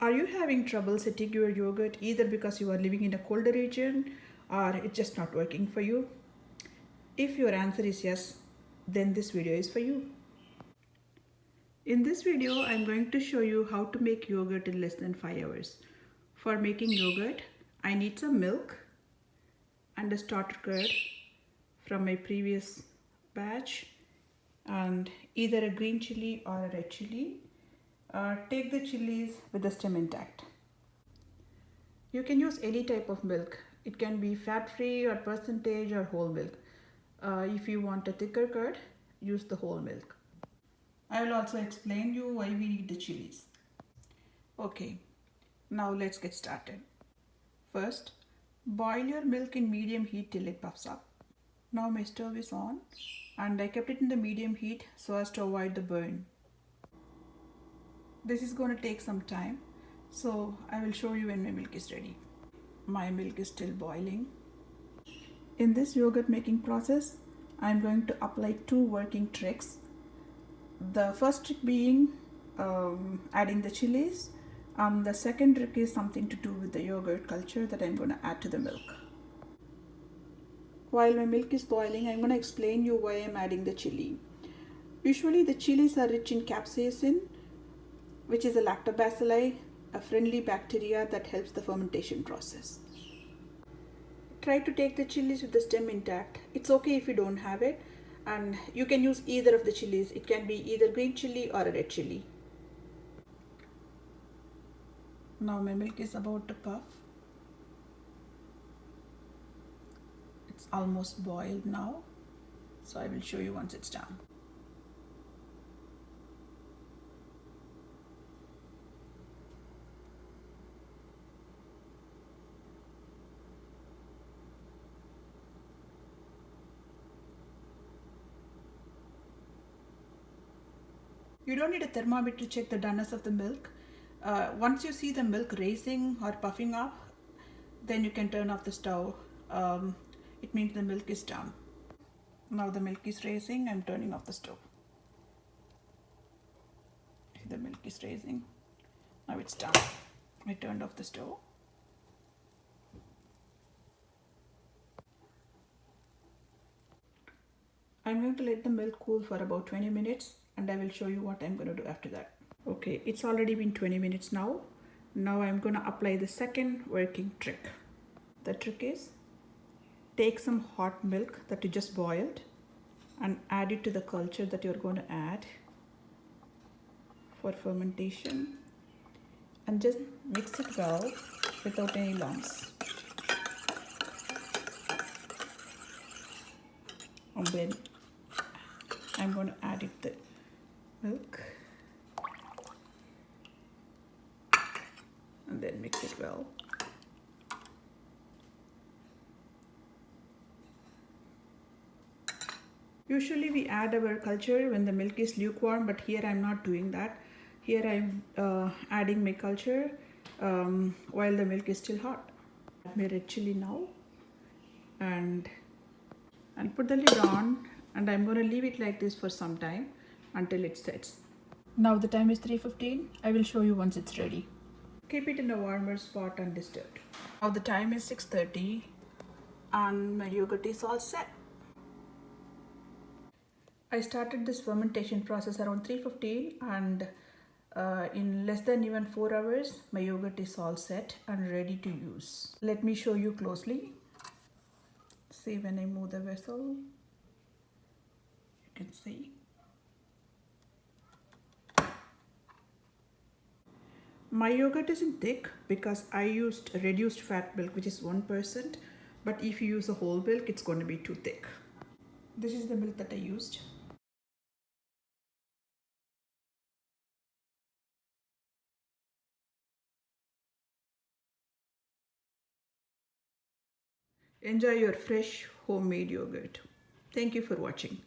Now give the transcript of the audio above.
Are you having trouble setting your yogurt either because you are living in a colder region or it's just not working for you? If your answer is yes, then this video is for you. In this video, I'm going to show you how to make yogurt in less than 5 hours. For making yogurt, I need some milk and a starter curd from my previous batch and either a green chili or a red chili. Take the chilies with the stem intact. You can use any type of milk. It can be fat-free or percentage or whole milk. If you want a thicker curd, use the whole milk. I will also explain you why we need the chilies. Okay, now let's get started. First, boil your milk in medium heat till it puffs up. Now my stove is on and I kept it in the medium heat so as to avoid the burn. This is going to take some time, so I will show you when my milk is ready. My milk is still boiling. In this yogurt making process, I am going to apply two working tricks. The first trick being adding the chilies. The second trick is something to do with the yogurt culture that I'm going to add to the milk. While my milk is boiling, I'm going to explain you why I'm adding the chili. Usually the chilies are rich in capsaicin, which is a lactobacilli, a friendly bacteria that helps the fermentation process. Try to take the chilies with the stem intact. It's okay if you don't have it, and you can use either of the chilies. It can be either green chili or a red chili. Now my milk is about to puff. It's almost boiled now, so I will show you once it's done. You don't need a thermometer to check the doneness of the milk. Once you see the milk raising or puffing up, then you can turn off the stove. It means the milk is done. Now the milk is raising, I'm turning off the stove. The milk is raising. Now it's done. I turned off the stove. I'm going to let the milk cool for about 20 minutes and I will show you what I'm going to do after that. Okay, it's already been 20 minutes now. Now I'm going to apply the second working trick. The trick is take some hot milk that you just boiled and add it to the culture that you're going to add for fermentation and just mix it well without any lumps. And then I'm going to add it the milk and then mix it well. Usually we add our culture when the milk is lukewarm, but here I'm not doing that. Here I'm adding my culture while the milk is still hot. Add my red chili now and I'll put the lid on and I'm going to leave it like this for some time until it sets. Now the time is 3:15. I will show you once it's ready. Keep it in a warmer spot undisturbed. Now the time is 6:30 and my yogurt is all set. I started this fermentation process around 3:15 and in less than even 4 hours my yogurt is all set and ready to use. Let me show you closely. See, when I move the vessel, you can see. My yogurt isn't thick because I used reduced fat milk, which is 1%, but if you use a whole milk, it's going to be too thick. This is the milk that I used. Enjoy your fresh homemade yogurt. Thank you for watching.